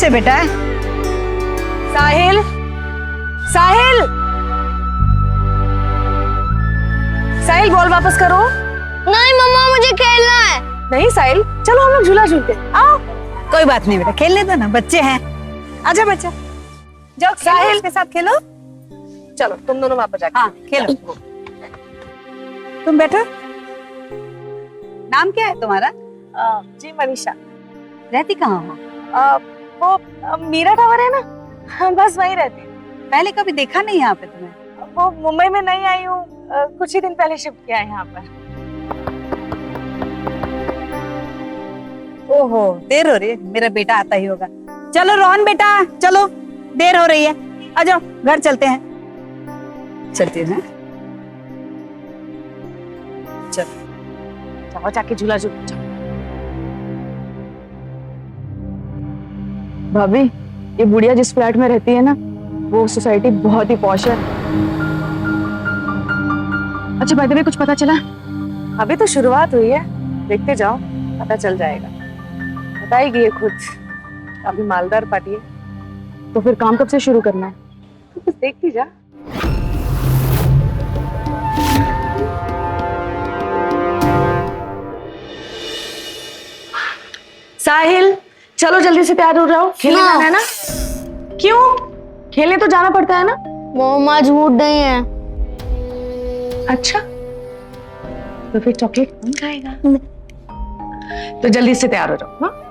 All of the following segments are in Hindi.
से बेटा। साहिल, साहिल, साहिल बॉल वापस करो। नहीं मम्मा मुझे खेलना है। नहीं साहिल, चलो हम लोग झूला झूलते हैं। आओ। कोई बात नहीं बेटा, खेलने दो ना, बच्चे हैं। आजा बच्चा, जाओ साहिल के साथ खेलो। चलो तुम दोनों वहां पर जाके। हाँ खेलो। तुम बैठो। नाम क्या है तुम्हारा? जी मनीषा। रहती कहाँ हो? वो मीरा टावर है ना, बस वहीं रहती है। पहले कभी देखा नहीं यहाँ पे तुम्हें? वो मुंबई में नहीं आई हूँ, कुछ ही दिन पहले शिफ्ट किया है यहाँ पर। ओहो, देर हो रही है, मेरा बेटा आता ही होगा। चलो रोहन बेटा, चलो देर हो रही है, आ जाओ घर चलते हैं। चलते हैं। चलो जाओ जाके झूला झूलो। जाओ। भाभी, ये बुढ़िया जिस फ्लैट में रहती है ना, वो सोसाइटी बहुत ही पॉश है। अच्छा बाय द वे, कुछ पता चला? अभी तो शुरुआत हुई है, देखते जाओ पता चल जाएगा। बताएगी ये खुद, काफी मालदार पार्टी है। तो फिर काम कब से शुरू करना है? तो बस देखती जा। साहिल, चलो जल्दी से तैयार हो जाओ, खेलने जाना है ना। क्यों? खेलने तो जाना पड़ता है ना। मम्मा झूठ नहीं है। अच्छा, तो फिर चॉकलेट कौन खाएगा? तो जल्दी से तैयार हो जाओ। हाँ?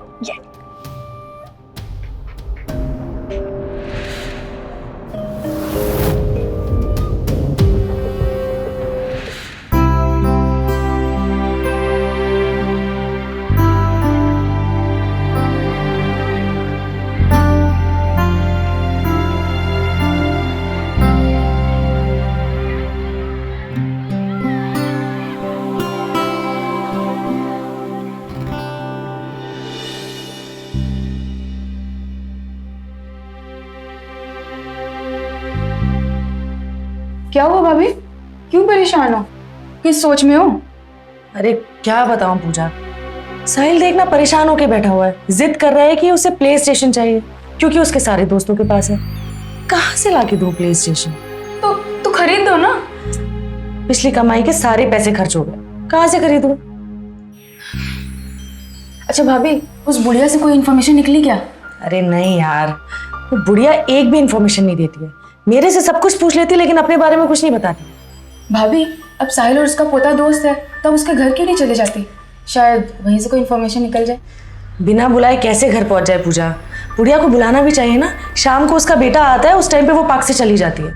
क्या हुआ भाभी? क्यों परेशान हो? किस सोच में हो? अरे क्या बताऊं पूजा, साहिल देखना परेशान होके बैठा हुआ है, जिद कर रहा है कि उसे प्ले स्टेशन चाहिए क्योंकि उसके सारे दोस्तों के पास है। कहाँ से लाके दूं प्ले स्टेशन? तो खरीद दो ना। पिछली कमाई के सारे पैसे खर्च हो गए, कहाँ से खरीदूं? अच्छा भाभी, उस बुढ़िया से कोई इन्फॉर्मेशन निकली क्या? अरे नहीं यार, वो बुढ़िया एक भी इंफॉर्मेशन नहीं देती है। मेरे से सब कुछ पूछ लेती लेकिन अपने बारे में कुछ नहीं बताती। भाभी, अब साहिल और उसका पोता दोस्त है, तब उसके घर क्यों नहीं चले जाती? शायद वहीं से कोई इन्फॉर्मेशन निकल जाए। बिना बुलाए कैसे घर पहुंच जाए पूजा? बुढ़िया को बुलाना भी चाहिए ना। शाम को उसका बेटा आता है, उस टाइम पे वो पार्क से चली जाती है।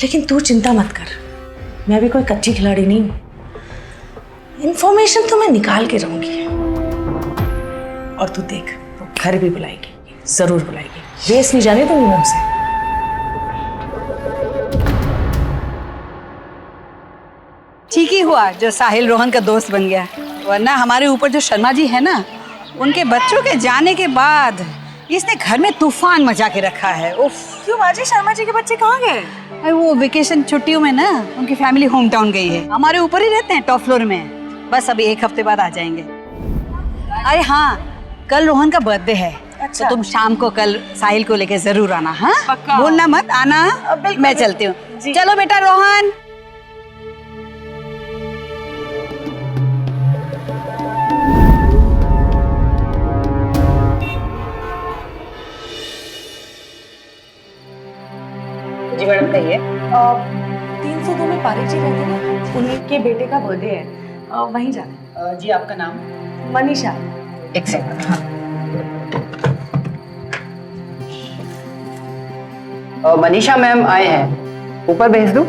लेकिन तू चिंता मत कर, मैं भी कोई कच्ची खिलाड़ी नहीं हूं। इंफॉर्मेशन तो मैं निकाल के रहूंगी। और तू देख, वो घर भी बुलाएगी, जरूर बुलाएगी। वेस्ट नहीं जाने दूंगी मैं उसे। ठीक ही हुआ जो साहिल रोहन का दोस्त बन गया, वरना हमारे ऊपर जो शर्मा जी है ना, उनके बच्चों के जाने के बाद इसने घर में तूफान मचा के रखा है। उफ। क्यों बाजी, शर्मा जी के बच्चे कहाँ गए? अरे वो वेकेशन छुट्टियों में ना उनकी फैमिली होम टाउन गई है। हमारे ऊपर ही रहते हैं, टॉप फ्लोर में। बस अभी 1 हफ्ते बाद आ जाएंगे। अरे हाँ, कल रोहन का बर्थडे है। अच्छा। तो तुम शाम को कल साहिल को लेके जरूर आना। हाँ, भूलना मत आना। मैं चलती हूँ। चलो बेटा रोहन। जी मैडम कहिए। 302 में पारिक जी रहते ना, उनके बेटे का बर्थडे है, वहीं जाना है। जी आपका नाम? मनीषा। एक सेकंड। हाँ। मनीषा मैम आए हैं, ऊपर भेज दूं?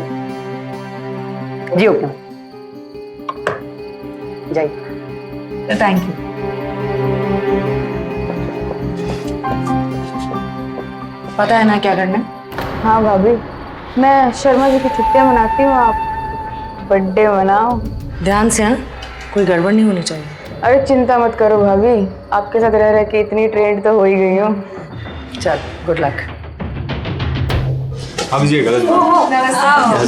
जी ओके, जाइए। Thank you. पता है ना क्या करना है? हाँ भाभी, मैं शर्मा जी की छुट्टियां मनाती हूँ, आप बर्थडे मनाओ। ध्यान से, हाँ, कोई गड़बड़ नहीं होनी चाहिए। अरे चिंता मत करो भाभी, आपके साथ रह रह के इतनी ट्रेंड तो हो ही गई हूँ। चल, गुड लक। आप जी गलत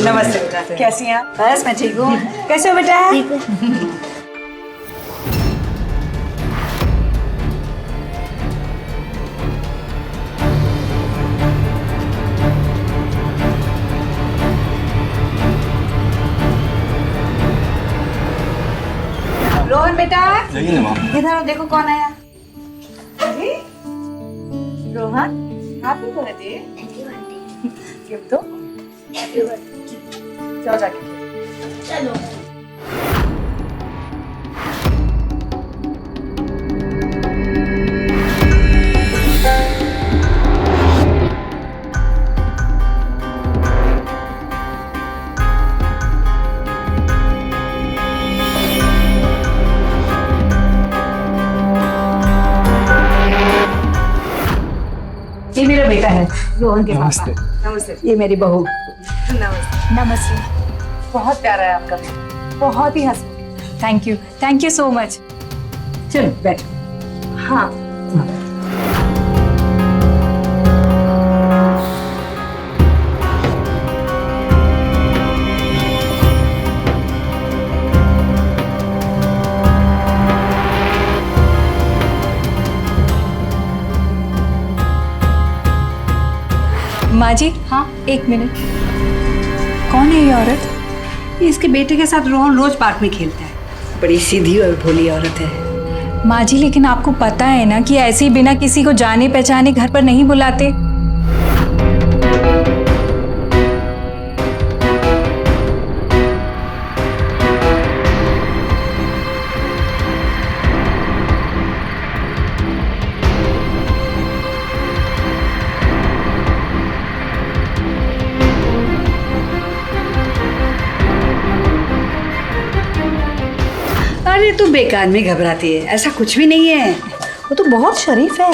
नमस्ते बेटा, कैसी हैं आप? बस मैं ठीक हूँ। कैसे हो बेटा? जाइए ना माँ। इधर आओ, देखो कौन आया। अरे रोहन, हैप्पी बर्थडे। गिफ्ट दो। जाओ जाके। चलो। ये मेरा बेटा है, रोहन के नमस्ते। पापा। नमस्ते। ये मेरी बहू। नमस्ते। नमस्ते। बहुत प्यारा है आपका। बहुत ही हंस। Thank you so much. चलो बैठो। हाँ। माँ जी, हाँ, एक मिनट। कौन है ये औरत? ये इसके बेटे के साथ रोहन रोज पार्क में खेलता है। बड़ी सीधी और भोली औरत है। माँ जी, लेकिन आपको पता है ना कि ऐसे ही बिना किसी को जाने पहचाने घर पर नहीं बुलाते। अरे तू बेकार में घबराती है, ऐसा कुछ भी नहीं है। वो तो बहुत शरीफ है।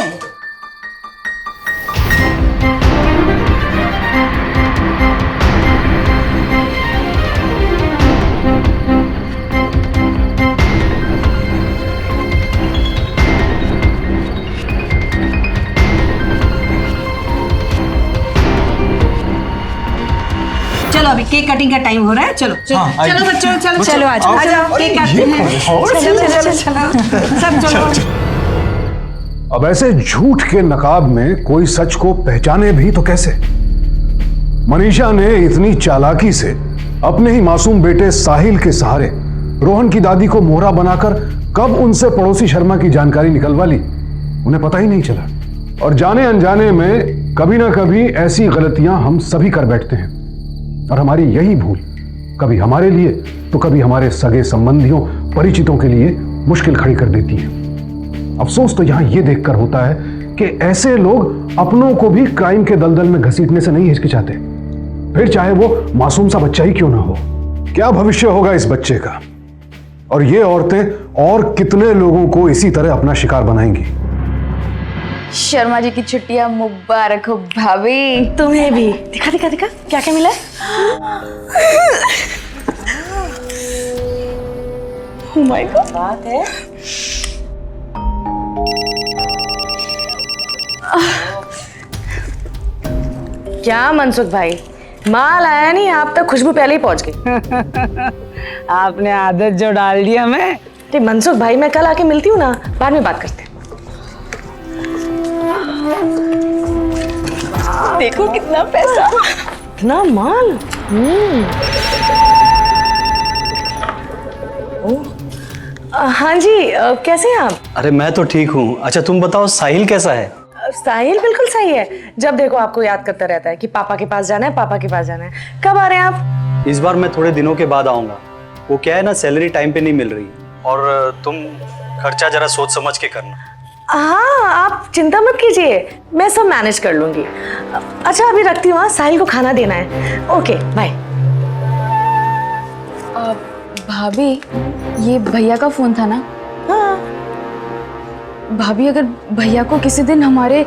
चलो अभी केक कटिंग का टाइम हो रहा है। चलो चलो हाँ, चलो बच्चों, चलो चलो, आ जाओ। आ जाओ, केक काटते हैं। चलो सब चलो। अब ऐसे झूठ के नकाब में कोई सच को पहचाने भी तो कैसे? मनीषा ने इतनी चालाकी से अपने ही मासूम बेटे साहिल के सहारे रोहन की दादी को मोहरा बनाकर कब उनसे पड़ोसी शर्मा की जानकारी निकलवा ली, उन्हें पता ही नहीं चला। और जाने अनजाने में कभी ना कभी ऐसी गलतियां हम सभी कर बैठते हैं, और हमारी यही भूल कभी हमारे लिए तो कभी हमारे सगे संबंधियों, परिचितों के लिए मुश्किल खड़ी कर देती है। अफसोस तो यहां यह देखकर होता है कि ऐसे लोग अपनों को भी क्राइम के दलदल में घसीटने से नहीं हिचकिचाते, फिर चाहे वो मासूम सा बच्चा ही क्यों ना हो। क्या भविष्य होगा इस बच्चे का, और ये औरतें और कितने लोगों को इसी तरह अपना शिकार बनाएंगी। शर्मा जी की छुट्टियां मुबारक हो भाभी। तुम्हें भी। दिखा दिखा दिखा, क्या क्या मिला है? Oh my God, बात है। क्या मनसुख भाई, माल आया नहीं, आप तक खुशबू पहले ही पहुंच गई। आपने आदत जो डाल दी हमें। अरे मनसुख भाई, मैं कल आके मिलती हूँ ना, बाद में बात करते हैं। देखो कितना पैसा, इतना माल। हाँ जी, कैसे हैं आप? अरे मैं तो ठीक हूँ। अच्छा तुम बताओ साहिल कैसा है? साहिल बिल्कुल सही है। जब देखो आपको याद करता रहता है कि पापा के पास जाना है, पापा के पास जाना है। कब आ रहे हैं आप? इस बार मैं थोड़े दिनों के बाद आऊंगा। वो क्या है ना, सैलरी टाइम पे नहीं मिल रही, और तुम खर्चा जरा सोच समझ के करना। हाँ, आप चिंता मत कीजिए, मैं सब मैनेज कर लूंगी। अच्छा अभी रखती हूँ, साहिल को खाना देना है। Okay bye. भाभी, ये भैया का फोन था ना? हाँ। भाभी, अगर भैया को किसी दिन हमारे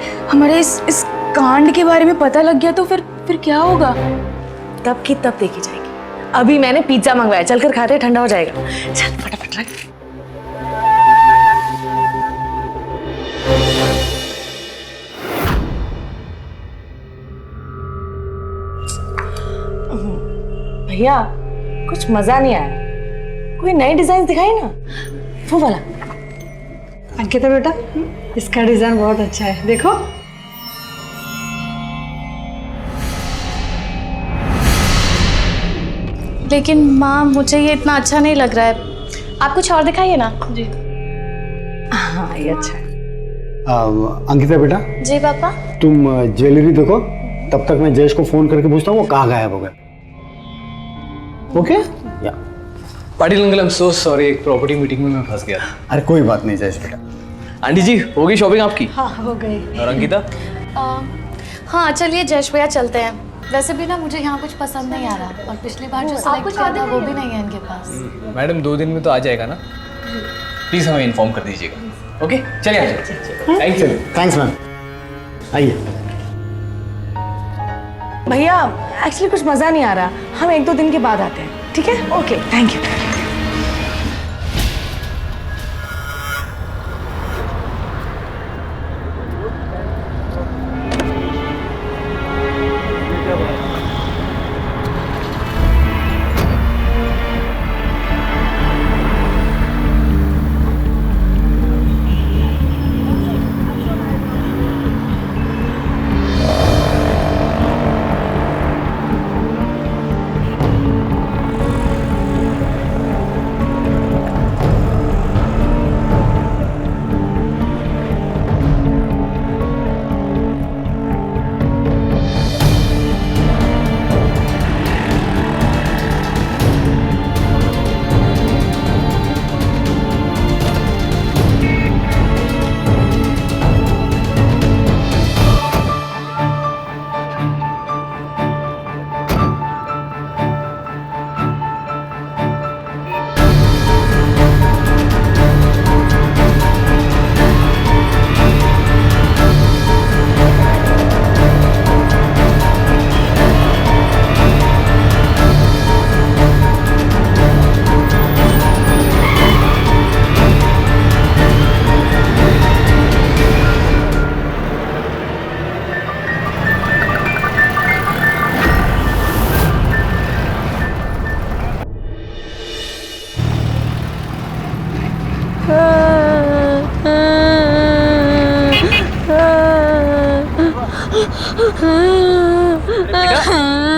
इस कांड के बारे में पता लग गया तो फिर क्या होगा? तब की तब देखी जाएगी। अभी मैंने पिज्जा मंगवाया, चलकर खाते, ठंडा हो जाएगा। चल फटाफट रख। भैया कुछ मजा नहीं आया, कोई नए डिजाइन दिखाई ना। वो वाला। अंकिता बेटा, इसका डिजाइन बहुत अच्छा है, देखो। लेकिन माँ, मुझे ये इतना अच्छा नहीं लग रहा है। आप कुछ और दिखाइए ना। जी। हाँ ये अच्छा है। अंकिता बेटा, जी पापा। तुम ज्वेलरी देखो, तब तक मैं जयेश को फोन करके पूछता हूँ वो कहाँ गायब हो गया। ओके? या Patil uncle, I am so sorry, एक प्रॉपर्टी मीटिंग में मैं फंस गया था। अरे कोई बात नहीं जयेश बेटा। आंटी जी, होगी शॉपिंग आपकी? हाँ हो गई। और अंकिता? हाँ चलिए जयेश भैया चलते हैं। वैसे भी ना मुझे यहाँ कुछ पसंद नहीं आ रहा, और पिछली बार जो सेलेक्ट किया था वो भी नहीं है इनके पास। मैडम 2 दिन में तो आ जाएगा ना, प्लीज हमें इन्फॉर्म कर दीजिएगा। ओके चलिए। Thank you. थैंक्स मैम, आइए। भैया एक्चुअली कुछ मज़ा नहीं आ रहा, हम 1-2 दिन के बाद आते हैं, ठीक है? Okay thank you.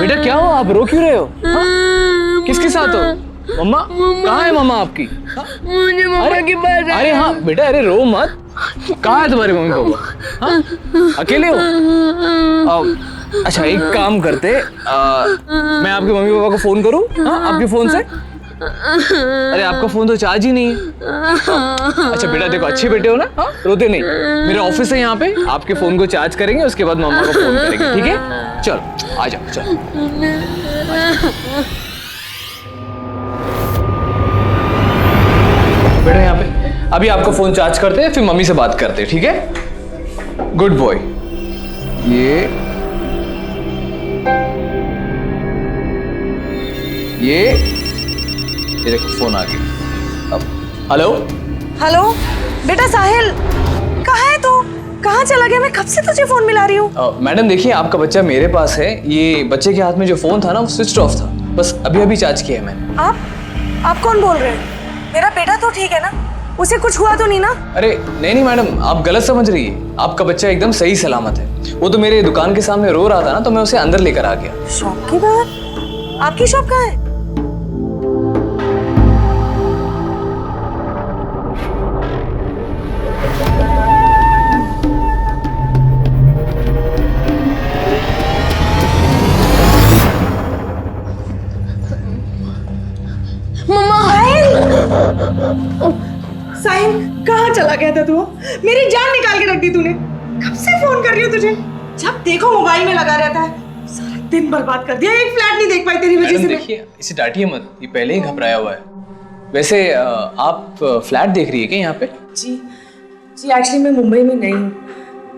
बेटा क्या हो, आप रो क्यों रहे हो? हाँ? किसके साथ हो? मम्मा कहाँ है मम्मा आपकी? मुझे मम्मा की बात। अरे हाँ बेटा, अरे रो मत। कहाँ है तुम्हारे मम्मी पापा? हाँ? अकेले हो? अच्छा एक काम करते, मैं आपके मम्मी पापा को फोन करूँ? हाँ आपके फोन से? अरे आपका फोन तो चार्ज ही नहीं है। अच्छा बेटा देखो, अच्छे बेटे हो ना, हाँ? रोते नहीं। मेरा ऑफिस है यहाँ पे, आपके फोन को चार्ज करेंगे, उसके बाद मम्मा को फोन करेंगे, ठीक है? चलो आ जाओ, चलो। बेटा यहाँ पे अभी आपका फोन चार्ज करते हैं, फिर मम्मी से बात करते हैं, ठीक है? Good boy. ये देखो फोन आ गया। अब हेलो हेलो बेटा साहिल, कहाँ है तू? कहाँ चला गया? मैं कब से तुझे फोन मिला रही हूँ। मैडम देखिए, आपका बच्चा मेरे पास है। ये बच्चे के हाथ में जो फोन था ना, वो स्विच ऑफ था, बस अभी अभी चार्ज किया है मैंने। आप कौन बोल रहे हैं? मेरा बेटा तो ठीक है ना? उसे कुछ हुआ तो नहीं ना? अरे नहीं मैडम, आप गलत समझ रही है। आपका बच्चा एकदम सही सलामत है। वो तो मेरे दुकान के सामने रो रहा था ना, तो मैं उसे अंदर लेकर आ गया। शॉप के बाहर? आपकी शॉप कहाँ है? साहिल कहाँ चला गया था तू? मेरी जान निकाल के रख दी तूने। कब से फोन कर रही हूँ तुझे, जब देखो मोबाइल में लगा रहता है। सारा दिन बर्बाद कर दिया, एक फ्लैट नहीं देख पाई तेरी वजह से। देखिए इसे डांटिए मत, ये पहले ही घबराया हुआ है। वैसे आप फ्लैट देख रही है क्या यहाँ पे? जी एक्चुअली मैं मुंबई में नहीं हूँ,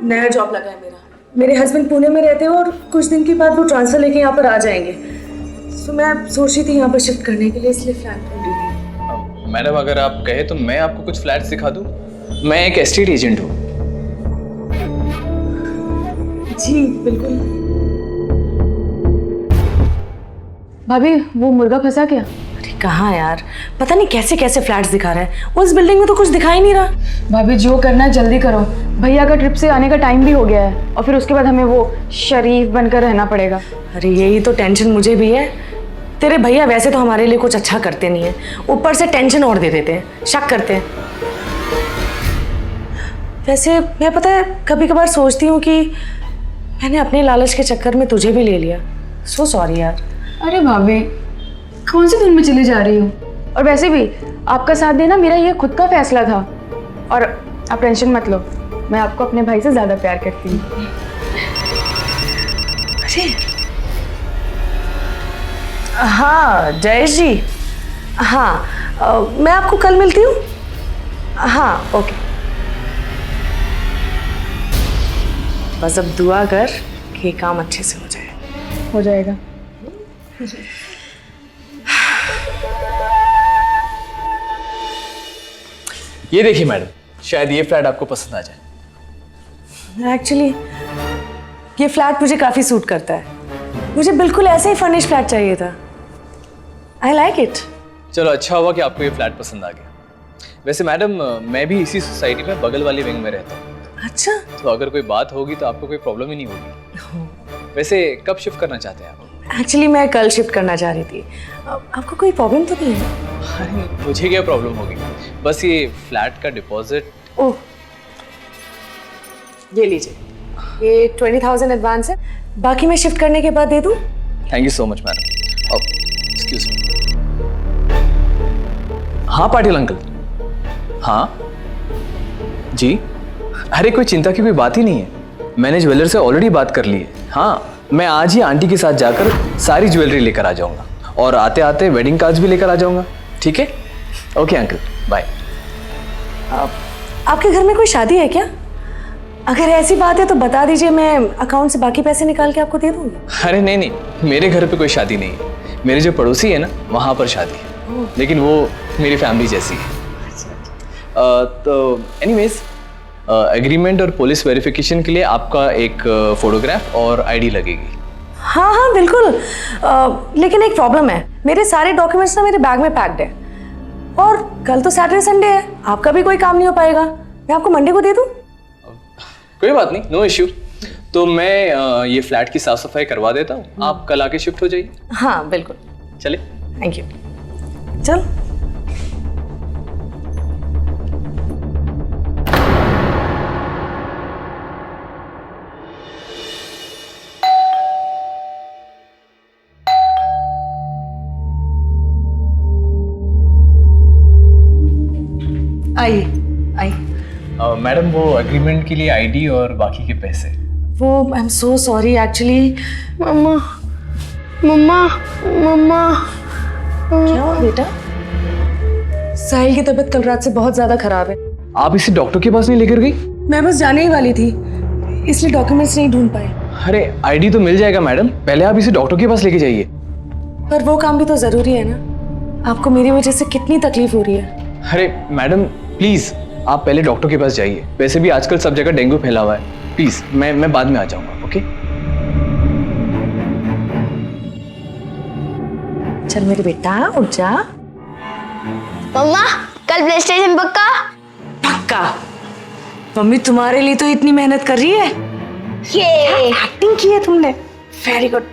नया जॉब लगा है मेरा। मेरे हस्बैंड पुणे में रहते हैं और कुछ दिन के बाद वो ट्रांसफर लेके यहाँ पर आ जाएंगे। तो मैं सोच रही थी यहाँ पर शिफ्ट करने के लिए, इसलिए फ्लैट ढूंढ रही थी। मैडम अगर आप कहे तो मैं आपको कुछ फ्लैट्स दिखा दूँ। मैं एक एस्टेट एजेंट हूँ। जी बिल्कुल। भाभी वो मुर्गा फंसा क्या? अरे कहाँ यार, पता नहीं कैसे कैसे फ्लैट्स दिखा रहा है। उस बिल्डिंग में तो कुछ दिखाई नहीं रहा। भाभी जो करना है जल्दी करो, भैया का ट्रिप से आने का टाइम भी हो गया है, और फिर उसके बाद हमें वो शरीफ बनकर रहना पड़ेगा। अरे यही तो टेंशन मुझे भी है। तेरे भैया वैसे तो हमारे लिए कुछ अच्छा करते नहीं है, ऊपर से टेंशन और दे देते हैं, शक करते हैं। वैसे मैं पता है कभी कभार सोचती हूँ कि मैंने अपने लालच के चक्कर में तुझे भी ले लिया। सो सॉरी यार। अरे भाभी, कौन सी धुन में चली जा रही हो? और वैसे भी आपका साथ देना मेरा ये खुद का फैसला था। और आप टेंशन मत लो, मैं आपको अपने भाई से ज़्यादा प्यार करती हूँ। अरे हाँ जयेश जी, हाँ मैं आपको कल मिलती हूँ। हाँ ओके, बस अब दुआ कर कि काम अच्छे से हो जाए। हो जाएगा। ये देखिए मैडम, शायद ये फ्लैट आपको पसंद आ जाए। एक्चुअली ये फ्लैट मुझे काफ़ी सूट करता है। मुझे बिल्कुल ऐसे ही फर्निश फ्लैट चाहिए था। I like it. चलो अच्छा हुआ कि आपको ये फ्लैट पसंद आ गया। वैसे मैडम, मैं भी इसी सोसाइटी में बगल वाली विंग में रहता हूँ, अच्छा, तो अगर कोई बात होगी तो आपको कोई प्रॉब्लम ही नहीं होगी। वैसे कब शिफ्ट करना चाहते हैं आप? एक्चुअली मैं कल शिफ्ट करना चाह रही थी। आपको कोई प्रॉब्लम तो नहीं है? अरे मुझे क्या प्रॉब्लम होगी, बस ये फ्लैट का डिपॉजिट। ओह, ये लीजिए, ये 20,000 एडवांस है, बाकी मैं शिफ्ट करने के बाद दे दूँ? Thank you so much madam. Excuse me. हाँ पाटिल अंकल। हाँ जी, अरे कोई चिंता की कोई बात ही नहीं है। मैंने ज्वेलर से ऑलरेडी बात कर ली है। हाँ, मैं आज ही आंटी के साथ जाकर सारी ज्वेलरी लेकर आ जाऊंगा और आते आते वेडिंग कार्ड्स भी लेकर आ जाऊंगा। ठीक है? Okay uncle, bye. आपके घर में कोई शादी है क्या? अगर ऐसी बात है तो बता दीजिए, मैं अकाउंट से बाकी पैसे निकाल के आपको दे दूंगी। अरे नहीं नहीं, मेरे घर पे कोई शादी नहीं है। मेरे जो पड़ोसी है ना, वहाँ पर शादी है, लेकिन वो मेरी फैमिली जैसी है। तो एनीवेज, एग्रीमेंट और पुलिस वेरिफिकेशन के लिए आपका एक फोटोग्राफ और आईडी लगेगी। हाँ हाँ बिल्कुल, लेकिन एक प्रॉब्लम है, मेरे सारे डॉक्यूमेंट्स ना मेरे बैग में पैक्ड है और कल तो सैटरडे संडे है, आपका भी कोई काम नहीं हो पाएगा। मैं आपको मंडे को दे दूँ? कोई बात नहीं, नो इश्यू। तो मैं ये फ्लैट की साफ सफाई करवा देता हूँ, आप कल आके शिफ्ट हो जाइए। हाँ बिल्कुल, चले। Thank you. चल। आइए आइए। मैडम, वो एग्रीमेंट के लिए आईडी और बाकी के पैसे। वो I am so sorry actually. मम्मा मम्मा मम्मा, क्या हुआ बेटा? साहिल की तबीयत कल रात से बहुत ज्यादा खराब है। आप इसे डॉक्टर के पास नहीं लेकर गई? मैं बस जाने ही वाली थी, इसलिए डॉक्यूमेंट्स नहीं ढूंढ पाए। अरे आईडी तो मिल जाएगा मैडम, पहले आप इसे डॉक्टर के पास लेके जाइए। पर वो काम भी तो जरूरी है ना, आपको मेरी वजह से कितनी तकलीफ हो रही है। अरे मैडम प्लीज, आप पहले डॉक्टर के पास जाइए। वैसे भी आजकल सब जगह डेंगू फैला हुआ है। प्लीज, मैं बाद में आ जाऊंगा। ओके? चल मेरे बेटा, उठ जा। मम्मा कल प्ले स्टेशन पक्का? पक्का। मम्मी तुम्हारे लिए तो इतनी मेहनत कर रही है। ये एक्टिंग की है तुमने, वेरी गुड।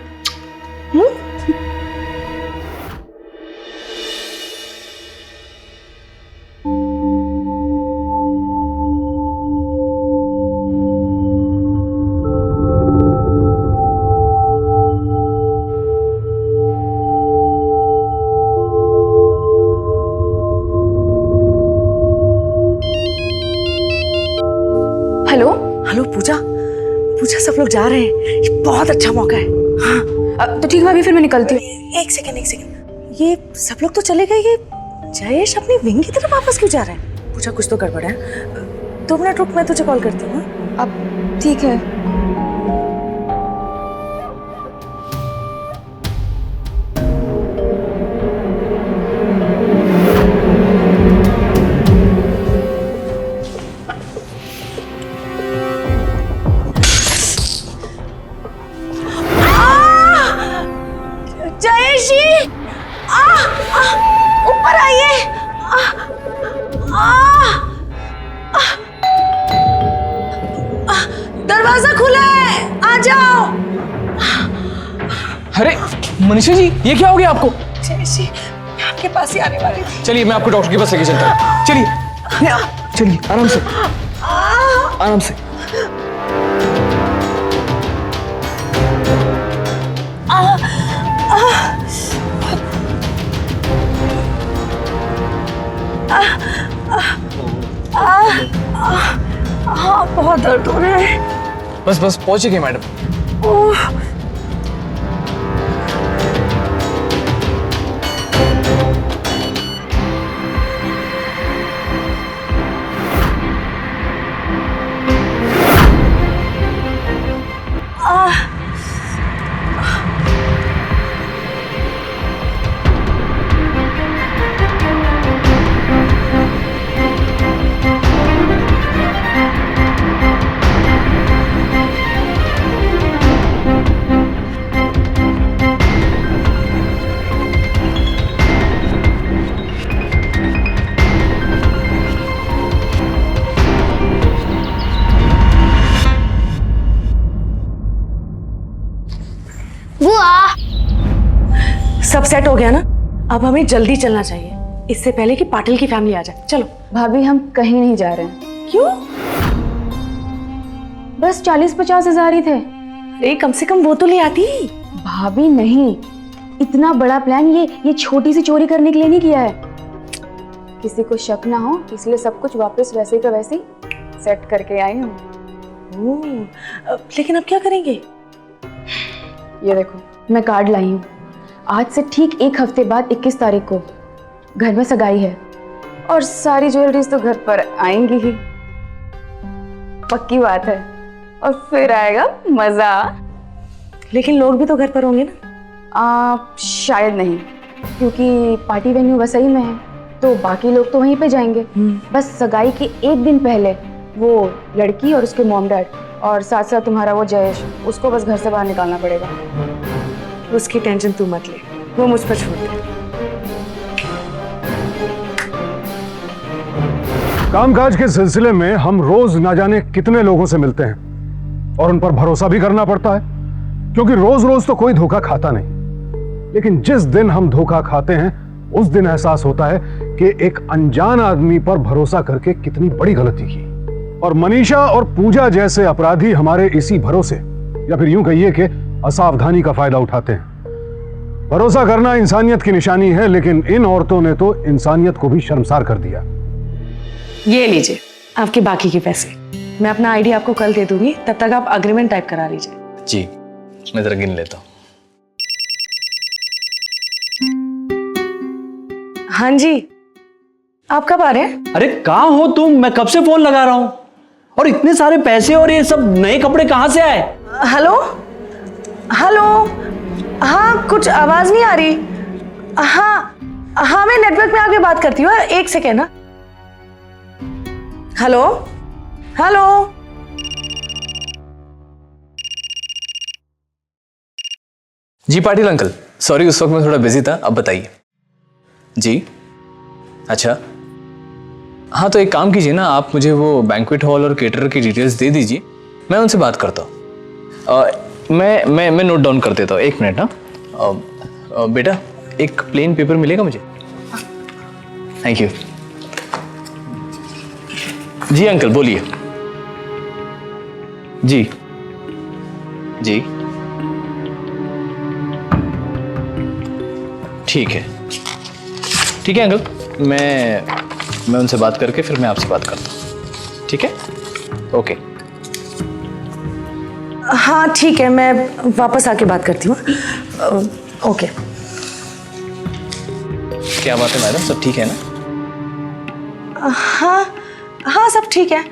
हेलो। हेलो पूजा, पूजा सब लोग जा रहे हैं, ये बहुत अच्छा मौका है। हाँ तो ठीक है भाभी, फिर मैं निकलती हूँ। एक सेकंड, ये सब लोग तो चले गए, ये जयेश अपनी विंग की तरफ वापस क्यों जा रहे हैं? पूजा कुछ तो गड़बड़ है। 2 मिनट रुक, मैं तुझे कॉल करती हूँ। अब ठीक है। जयेश जी, ऊपर आइए। दरवाजा खुला है, आ जाओ। अरे मनीषा जी, ये क्या हो गया आपको? जयेश जी, मैं आपके पास ही आने वाली थी। चलिए, मैं आपको डॉक्टर के पास लेके चलता हूँ। चलिए चलिए, आराम से। आराम से। बहुत दर्द हो रहा है। बस बस पहुंच गए मैडम। बुआ, सब सेट हो गया ना? अब हमें जल्दी चलना चाहिए, इससे पहले कि पाटिल की फैमिली आ जाए। चलो। भाभी हम कहीं नहीं जा रहे हैं। क्यों? बस 40-50 हज़ार ही थे। अरे कम से कम वो तो ले आती। भाभी नहीं, इतना बड़ा प्लान ये छोटी सी चोरी करने के लिए नहीं किया है। किसी को शक ना हो इसलिए सब कुछ वापस वैसे का वैसे ही सेट करके आई हूँ। लेकिन अब क्या करेंगे? ये देखो, मैं कार्ड लाई हूँ। आज से ठीक 1 हफ्ते बाद 21 तारीख को घर में सगाई है और सारी ज्वेलरीज तो घर पर आएंगी ही, पक्की बात है। और फिर आएगा मजा। लेकिन लोग भी तो घर पर होंगे ना? शायद नहीं, क्योंकि पार्टी वेन्यू वसई में है तो बाकी लोग तो वहीं पे जाएंगे। बस सगाई के 1 दिन पहले वो लड़की और उसके मॉम डैड और साथ साथ तुम्हारा वो जयेश, उसको बस घर से बाहर निकालना पड़ेगा। उसकी टेंशन तू मत ले, वो मुझ पर छोड़ दे। कामकाज के सिलसिले में हम रोज ना जाने कितने लोगों से मिलते हैं और उन पर भरोसा भी करना पड़ता है, क्योंकि रोज रोज तो कोई धोखा खाता नहीं। लेकिन जिस दिन हम धोखा खाते हैं उस दिन एहसास होता है कि एक अनजान आदमी पर भरोसा करके कितनी बड़ी गलती की। और मनीषा और पूजा जैसे अपराधी हमारे इसी भरोसे या फिर यूं कहिए कि असावधानी का फायदा उठाते हैं। भरोसा करना इंसानियत की निशानी है, लेकिन इन औरतों ने तो इंसानियत को भी शर्मसार कर दिया। ये लीजिए आपके बाकी के पैसे। मैं अपना आईडी आपको कल दे दूंगी, तब तक आप अग्रीमेंट टाइप करा लीजिए। जी, मैं जरा गिन लेता हूँ। हाँ जी, आप कब आ रहे हैं? अरे कहाँ हो तुम? मैं कब से फोन लगा रहा हूँ। और इतने सारे पैसे और ये सब नए कपड़े कहाँ से आए? हेलो हेलो, हाँ कुछ आवाज नहीं आ रही। हाँ हाँ, मैं नेटवर्क में आके बात करती हूँ, 1 सेकेंड ना। हेलो हेलो, जी पाटिल अंकल, सॉरी उस वक्त मैं थोड़ा बिजी था। अब बताइए। जी अच्छा, हाँ तो एक काम कीजिए ना, आप मुझे वो बैंक्वेट हॉल और केटरर की डिटेल्स दे दीजिए, मैं उनसे बात करता हूँ। मैं नोट डाउन कर देता हूँ। 1 मिनट। हाँ बेटा, एक प्लेन पेपर मिलेगा मुझे? Thank you. जी अंकल बोलिए। जी जी ठीक है अंकल, मैं उनसे बात करके फिर मैं आपसे बात करता हूँ। ठीक है, ओके। हाँ ठीक है, मैं वापस आके बात करती हूँ। ओके। क्या बात है मैडम, सब ठीक है ना? हाँ हाँ सब ठीक है।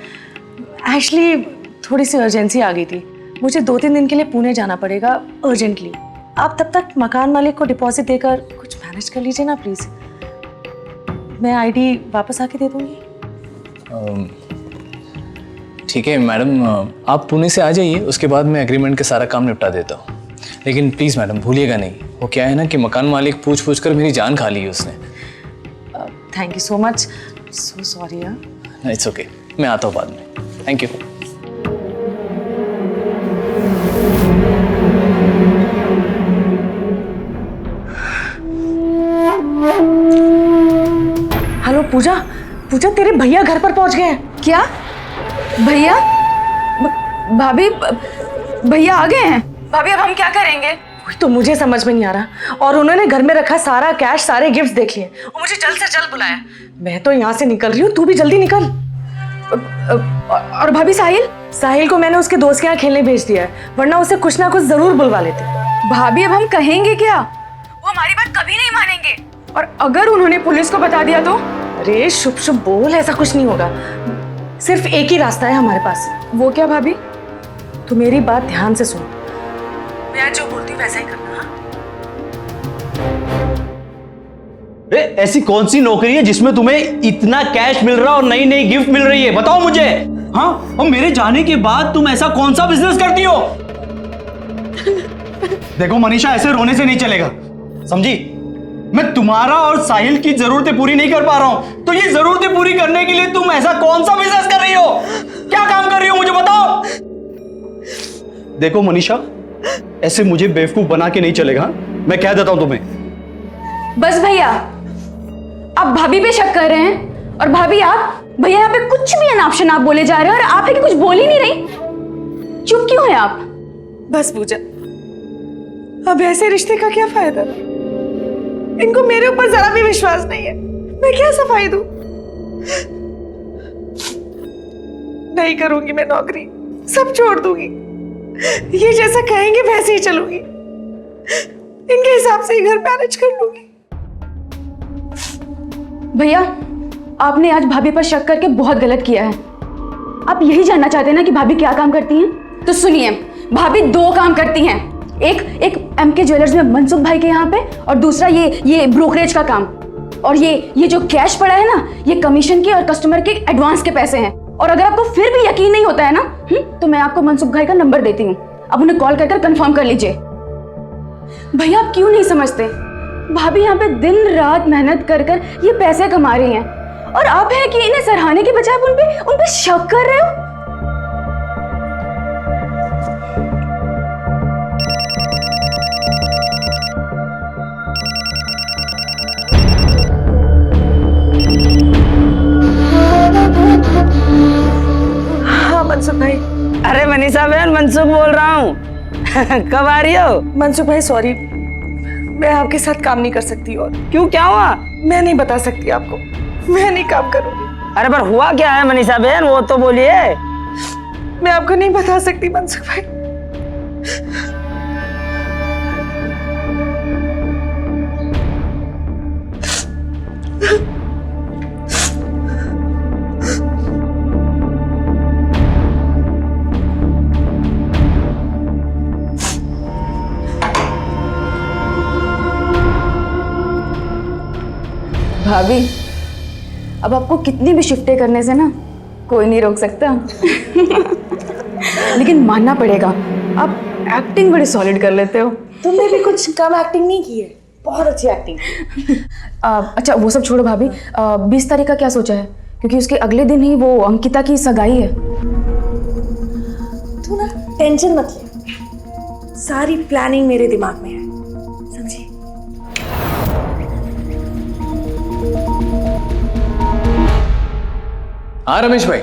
एक्चुअली थोड़ी सी अर्जेंसी आ गई थी, मुझे 2-3 दिन के लिए पुणे जाना पड़ेगा अर्जेंटली। आप तब तक मकान मालिक को डिपॉजिट देकर कुछ मैनेज कर लीजिए ना प्लीज। मैं आईडी वापस आके दे दूंगी। ठीक है मैडम, आप पुणे से आ जाइए, उसके बाद मैं एग्रीमेंट के सारा काम निपटा देता हूँ। लेकिन प्लीज़ मैडम भूलिएगा नहीं, वो क्या है ना कि मकान मालिक पूछ पूछ कर मेरी जान खा ली है उसने। Thank you so much, so sorry. It's okay, मैं आता हूँ बाद में। Thank you. हेलो पूजा, पूजा तेरे भैया घर पर पहुंच गए हैं। क्या भैया? भाभी भैया आ गए हैं। भाभी अब हम क्या करेंगे? तो मुझे समझ में नहीं आ रहा। और उन्होंने घर में रखा सारा कैश, सारे गिफ्ट्स देख लिए और मुझे जल्द से जल्द बुलाया। मैं तो यहाँ से निकल रही हूँ, तू भी जल्दी निकल। और भाभी साहिल को मैंने उसके दोस्त के यहाँ खेलने भेज दिया है, वरना उसे कुछ ना कुछ जरूर बुलवा लेते। भाभी अब हम कहेंगे क्या? वो हमारी बात कभी नहीं मानेंगे। और अगर उन्होंने पुलिस को बता दिया तो? अरे शुभ शुभ बोल, ऐसा कुछ नहीं होगा। सिर्फ एक ही रास्ता है हमारे पास। वो क्या भाभी? तू मेरी बात ध्यान से सुन, मैं जो बोलती हूँ वैसा ही करना। ऐसी कौन सी नौकरी है जिसमें तुम्हें इतना कैश मिल रहा और नई नई गिफ्ट मिल रही है? बताओ मुझे। हाँ, और मेरे जाने के बाद तुम ऐसा कौन सा बिजनेस करती हो? देखो मनीषा, ऐसे रोने से नहीं चलेगा, समझी? मैं तुम्हारा और साहिल की जरूरतें पूरी नहीं कर पा रहा हूं, तो ये जरूरतें पूरी करने के लिए तुम ऐसा कौन सा बिजनेस कर रही हो? क्या काम कर रही हो, मुझे बताओ। देखो मनीषा, ऐसे मुझे बेवकूफ बना के नहीं चलेगा। मैं कह देता हूं तुम्हें। बस भैया, आप भाभी पे शक कर रहे हैं। और भाभी आप भैया यहाँ पे कुछ भी अनाप शनाप बोले जा रहे हैं और आप है कि कुछ बोल ही नहीं रही। चुप क्यों हैं आप? बस पूजा, अब ऐसे रिश्ते का क्या फायदा? इनको मेरे ऊपर जरा भी विश्वास नहीं है। मैं क्या सफाई दूं? नहीं करूंगी मैं नौकरी, सब छोड़ दूंगी। ये जैसा कहेंगे वैसे ही चलूंगी, इनके हिसाब से ही घर मैनेज कर लूंगी। भैया, आपने आज भाभी पर शक करके बहुत गलत किया है। आप यही जानना चाहते हैं ना कि भाभी क्या काम करती हैं? तो सुनिए, भाभी 2 काम करती हैं। एक एमके ज्वेलर्स में मनसुख भाई के यहाँ पे, और दूसरा ये ब्रोकरेज का काम। और ये जो कैश पड़ा है ना, ये कमीशन के और कस्टमर के एडवांस के पैसे हैं। और अगर आपको फिर भी यकीन नहीं होता है ना, तो मैं आपको मनसुख भाई का नंबर देती हूँ, आप उन्हें कॉल कर कंफर्म कर लीजिए। भैया आप क्यों नहीं समझते? भाभी यहाँ पे दिन रात मेहनत कर कर ये पैसे कमा रही हैं, और आप हैं कि इन्हें सराहने के बजाय उन पे शक कर रहे हो। हाँ मनसुख भाई। अरे मनीषा बहन, मनसुख बोल रहा हूँ। कब आ रही हो? मनसुख भाई सॉरी, मैं आपके साथ काम नहीं कर सकती। और क्यों, क्या हुआ? मैं नहीं बता सकती आपको, मैं नहीं काम करूंगी। अरे पर हुआ क्या है मनीषा बहन, वो तो बोलिए। मैं आपको नहीं बता सकती मनसुख भाई। भाभी, अब आपको कितनी भी शिफ्टें करने से ना कोई नहीं रोक सकता। लेकिन मानना पड़ेगा, आप एक्टिंग बड़ी सॉलिड कर लेते हो। तुमने भी कुछ कम एक्टिंग नहीं की है, बहुत अच्छी एक्टिंग। अच्छा वो सब छोड़ो भाभी, 20 तारीख का क्या सोचा है? क्योंकि उसके अगले दिन ही वो अंकिता की सगाई है। तू ना टेंशन मत ले, सारी प्लानिंग मेरे दिमाग में है, समझी? हाँ रमेश भाई,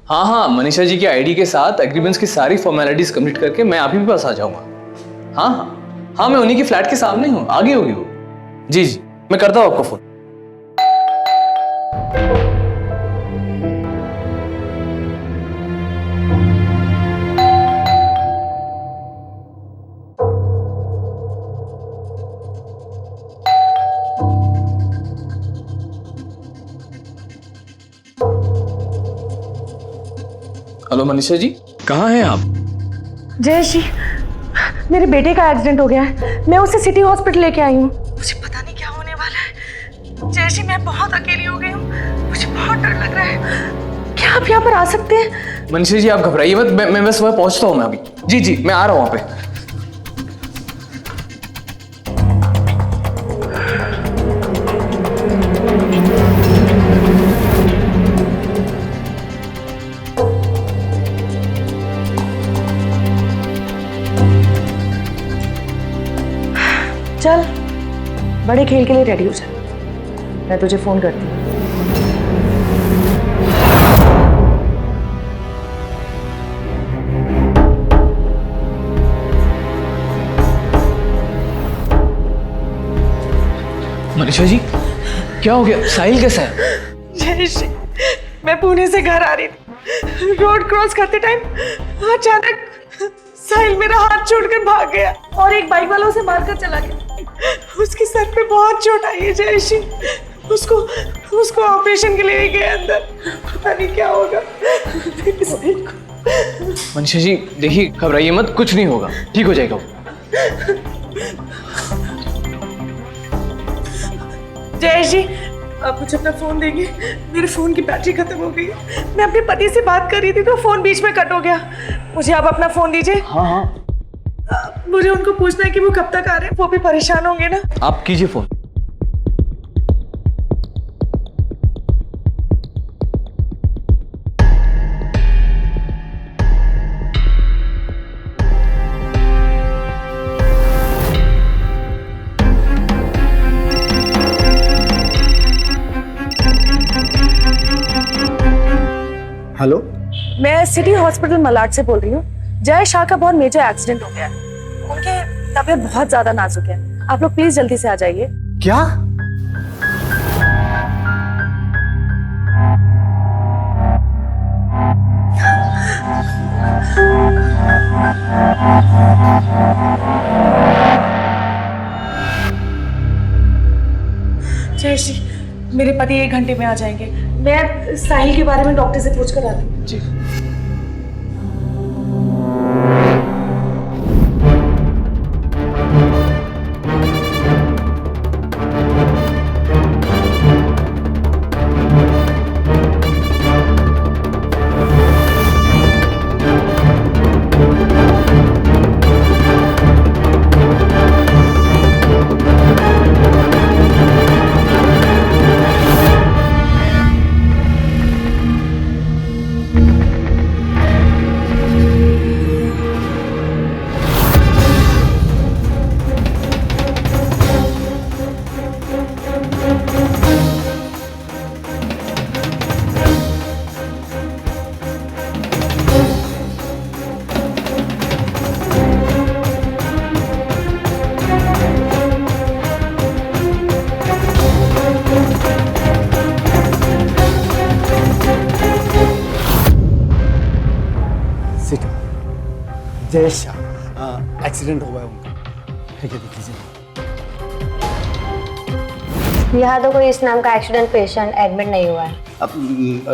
हाँ मनीषा जी की आईडी के साथ एग्रीमेंट्स की सारी फॉर्मेलिटीज कंप्लीट करके मैं आप ही के पास आ जाऊंगा। हाँ, मैं उन्हीं की फ्लैट के सामने हूँ, आगे होगी वो। जी, मैं करता हूँ आपको फोन। हेलो मनीषा जी, कहाँ हैं आप? जयेश जी, मेरे बेटे का एक्सीडेंट हो गया है, मैं उसे सिटी हॉस्पिटल लेके आई हूँ। मुझे पता नहीं क्या होने वाला है। जयेश जी, मैं बहुत अकेली हो गई हूँ, मुझे बहुत डर लग रहा है। क्या आप यहाँ पर आ सकते हैं? मनीषा जी आप घबराइए मत, मैं बस वहाँ पहुँचता हूँ मैं अभी। जी, मैं आ रहा हूँ वहाँ पे। चल, बड़े खेल के लिए रेडी हो जा, मैं तुझे फोन करती हूँ। मनीषा जी, क्या हो गया? साहिल कैसा है? जयश्री, मैं पुणे से घर आ रही थी, रोड क्रॉस करते टाइम अचानक साहिल मेरा हाथ छोड़कर भाग गया और एक बाइक वाला उसे मारकर चला गया। उसके सर पे बहुत चोट आई है जयश्री, उसको ऑपरेशन के लिए गए अंदर, पता नहीं क्या होगा। मनीषा जी देखिए, घबराइए मत, कुछ नहीं होगा, ठीक हो जाएगा वो। जयश्री, आप मुझे अपना फोन देंगे? मेरे फोन की बैटरी खत्म हो गई है। मैं अपने पति से बात कर रही थी तो फोन बीच में कट हो गया। मुझे आप अपना फोन दीजिए। हाँ हाँ, मुझे उनको पूछना है कि वो कब तक आ रहे हैं, वो भी परेशान होंगे ना। आप कीजिए फोन। हेलो, मैं सिटी हॉस्पिटल मलाड से बोल रही हूँ। जय शाह का बहुत मेजर एक्सीडेंट हो गया है, उनकी तबीयत बहुत ज्यादा नाजुक है। आप लोग प्लीज जल्दी से आ जाइए। क्या? जयश्री, मेरे पति 1 घंटे में आ जाएंगे। मैं साहिल के बारे में डॉक्टर से पूछ कर आती हूँ। जी। जय शाह, एक्सीडेंट हुआ है उनका, ठीक है देख लीजिए। यहाँ तो कोई इस नाम का एक्सीडेंट पेशेंट एडमिट नहीं हुआ है। अब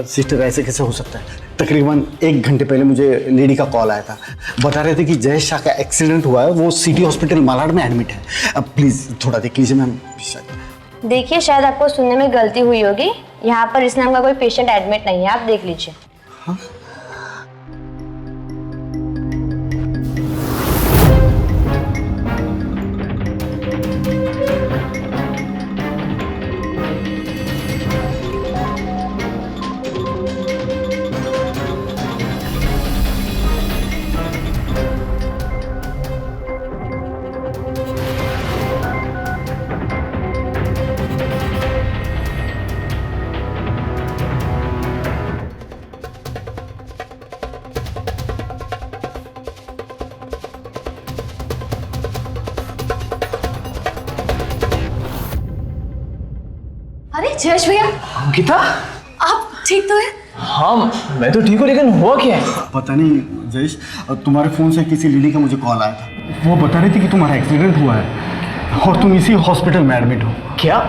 सिस्टर ऐसे कैसे हो सकता है? तकरीबन 1 घंटे पहले मुझे लेडी का कॉल आया था, बता रहे थे कि जय शाह का एक्सीडेंट हुआ है, वो सिटी हॉस्पिटल मालाड में एडमिट है। अब प्लीज़ थोड़ा देख लीजिए मैम। देखिए, शायद आपको सुनने में गलती हुई होगी, यहाँ पर इस नाम का कोई पेशेंट एडमिट नहीं है, आप देख लीजिए। हाँ? अरे जयेश भैया, अंकिता, आप ठीक तो है? हाँ मैं तो ठीक हूँ, लेकिन हुआ क्या है? पता नहीं जयेश, तुम्हारे फ़ोन से किसी लेडी का मुझे कॉल आया था, वो बता रही थी कि तुम्हारा एक्सीडेंट हुआ है और तुम इसी हॉस्पिटल में एडमिट हो। क्या? आप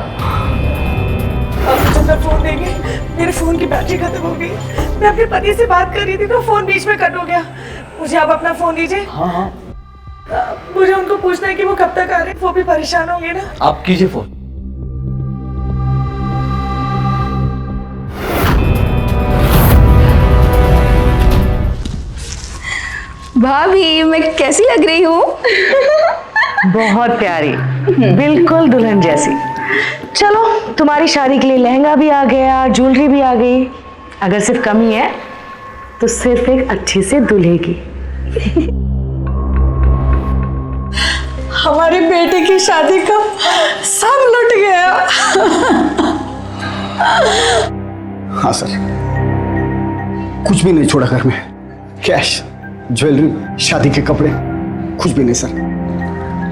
मुझे अपना फोन देंगे? मेरे फोन की बैटरी खत्म हो गई। मैं अपने पति से बात कर रही थी तो फोन बीच में कट हो गया। मुझे आप अपना फोन दीजिए। हाँ हाँ, मुझे उनको पूछना है कि वो कब तक आ रहे हैं, वो भी परेशान होंगे ना। आप कीजिए फोन। भाभी, मैं कैसी लग रही हूँ? बहुत प्यारी, बिल्कुल दुल्हन जैसी। चलो, तुम्हारी शादी के लिए लहंगा भी आ गया, ज्वेलरी भी आ गई। अगर सिर्फ कमी है तो सिर्फ एक अच्छी से दूल्हे की। हमारे बेटे की शादी का सब लुट गया। हाँ सर, कुछ भी नहीं छोड़ा घर में। कैश, ज्वेलरी, शादी के कपड़े, कुछ भी नहीं सर।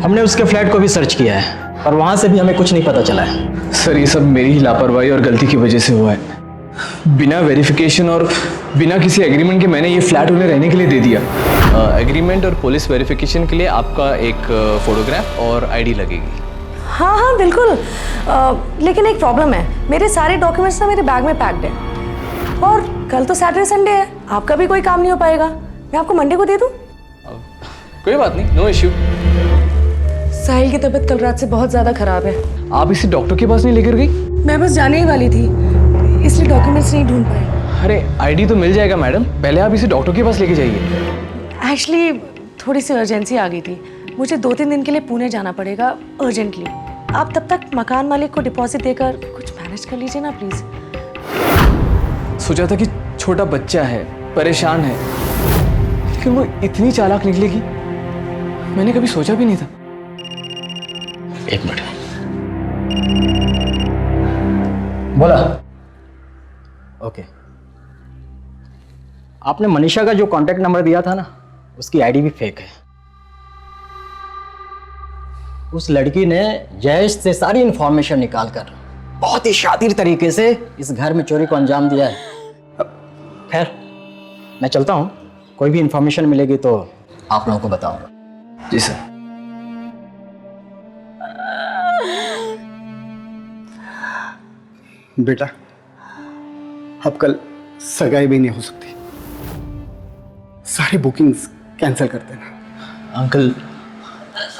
हमने उसके फ्लैट को भी सर्च किया है, पर वहां से भी हमें कुछ नहीं पता चला है। सर ये सब मेरी ही लापरवाही और गलती की वजह से हुआ है। बिना वेरिफिकेशन और बिना किसी एग्रीमेंट के मैंने ये फ्लैट उन्हें रहने के लिए दे दिया। एग्रीमेंट और पुलिस वेरिफिकेशन के लिए आपका एक फोटोग्राफ और आईडी लगेगी। हाँ हाँ बिल्कुल। लेकिन एक प्रॉब्लम है, मेरे सारे डॉक्यूमेंट्स ना मेरे बैग में पैक्ड है और कल तो सैटरडे संडे है, आपका भी कोई काम नहीं हो पाएगा। मैं आपको मंडे को दे दूँ? कोई बात नहीं, नो इश्यू। साहिल की तबीयत कल रात से बहुत ज़्यादा खराब है। आप इसे डॉक्टर के पास नहीं लेकर गई? मैं बस जाने ही वाली थी, इसलिए डॉक्यूमेंट्स नहीं ढूंढ पाई। अरे आईडी तो मिल जाएगा मैडम, पहले आप इसे डॉक्टर के पास लेके जाइए। एक्चुअली थोड़ी सी अर्जेंसी आ गई थी, मुझे 2-3 दिन के लिए पुणे जाना पड़ेगा अर्जेंटली। आप तब तक मकान मालिक को डिपॉजिट देकर कुछ मैनेज कर लीजिए ना प्लीज। सोचा था कि छोटा बच्चा है, परेशान है, लेकिन वो इतनी चालाक निकलेगी मैंने कभी सोचा भी नहीं था। एक मिनट, बोला। ओके, आपने मनीषा का जो कांटेक्ट नंबर दिया था ना, उसकी आईडी भी फेक है। उस लड़की ने जयेश से सारी इंफॉर्मेशन निकालकर बहुत ही शातिर तरीके से इस घर में चोरी को अंजाम दिया है। खैर, मैं चलता हूँ, कोई भी इंफॉर्मेशन मिलेगी तो आप लोगों को बताऊंगा। जी सर। बेटा, अब कल सगाई भी नहीं हो सकती, सारी बुकिंग्स कैंसिल कर देना। Uncle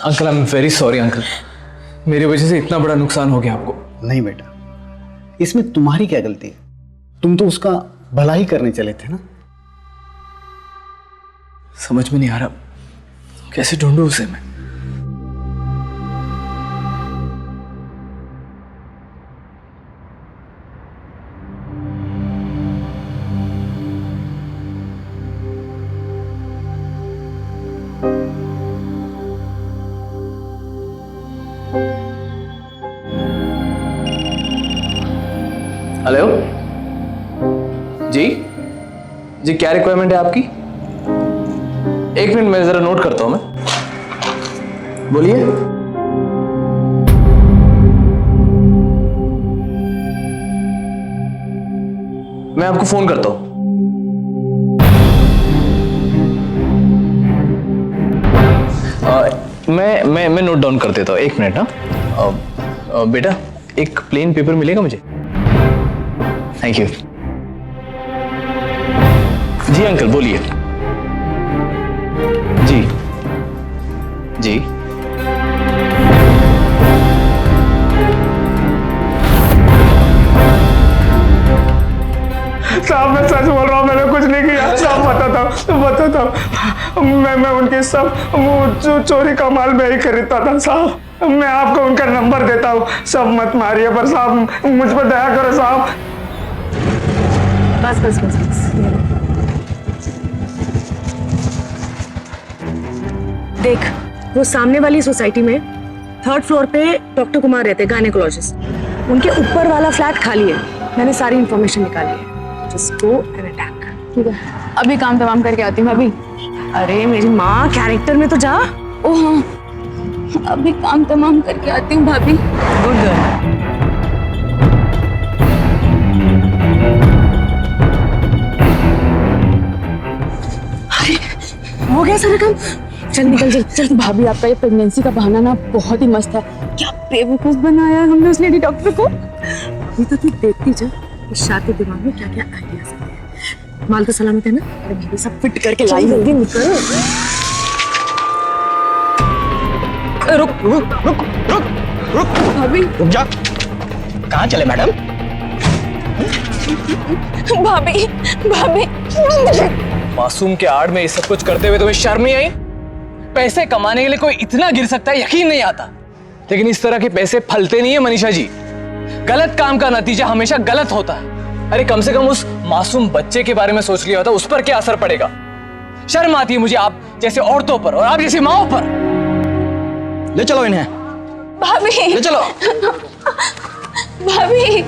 I am very sorry uncle, मेरी वजह से इतना बड़ा नुकसान हो गया आपको। नहीं बेटा, इसमें तुम्हारी क्या गलती है? तुम तो उसका भला ही करने चले थे ना। समझ में नहीं आ रहा कैसे ढूंढूं उसे मैं। हेलो जी जी, क्या रिक्वायरमेंट है आपकी? एक मिनट मैं जरा नोट करता हूं। मैं बोलिए। मैं आपको फोन करता हूं। मैं नोट डाउन कर देता हूं, एक मिनट ना। बेटा एक प्लेन पेपर मिलेगा मुझे? Thank you. जी अंकल बोलिए। जी जी साहब मैं सच बोल रहा हूँ, मैंने कुछ नहीं किया साहब, बताता हूँ। मैं उनके सब वो चोरी का माल मैं ही खरीदता था साहब। मैं आपको उनका नंबर देता हूँ, सब मत मारिए पर साहब मुझ पर दया करो साहब। बस बस बस बस। देख, वो सामने वाली सोसाइटी में 3rd फ्लोर पे डॉक्टर कुमार रहते, गायनेकोलॉजिस्ट। उनके ऊपर वाला फ्लैट खाली है, मैंने सारी इंफॉर्मेशन निकाली है। Just go and attack. ठीक है, अभी काम तमाम करके आती हूँ भाभी। अरे मेरी माँ, कैरेक्टर में तो जा। ओह हाँ, अभी काम तमाम करके आती हूँ भाभी। Good girl. हो गया सारा काम, चल निकल चल चल। भाभी आपका ये प्रेगनेंसी का बहाना ना बहुत ही मस्त है। क्या बेवकूफ बनाया है हमने उस लेडी डॉक्टर को। ये तो तू देखती जा, इस शादी दिमाग में क्या क्या आइडियाज आते हैं। माल तो सलामत है ना? अरे भाभी सब फिट करके लाई, जल्दी निकल। रुक रुक रुक रुक रुक भाभी रुक जा। कहाँ चले मैडम? भाभी भाभी मासूम के आड़ में ये सब कुछ करते हुए तुम्हें शर्म नहीं आई? पैसे कमाने के लिए कोई इतना गिर सकता है, यकीन नहीं आता। लेकिन इस तरह के पैसे फलते नहीं है मनीषा जी। गलत काम का नतीजा हमेशा गलत होता है। अरे कम से कम उस मासूम बच्चे के बारे में सोच लिया होता, उस पर क्या असर पड़ेगा। शर्म आती है मुझे आप जैसे औरतों पर और आप जैसी माओ पर। ले चलो इन्हें, भाभी ले चलो। भाभी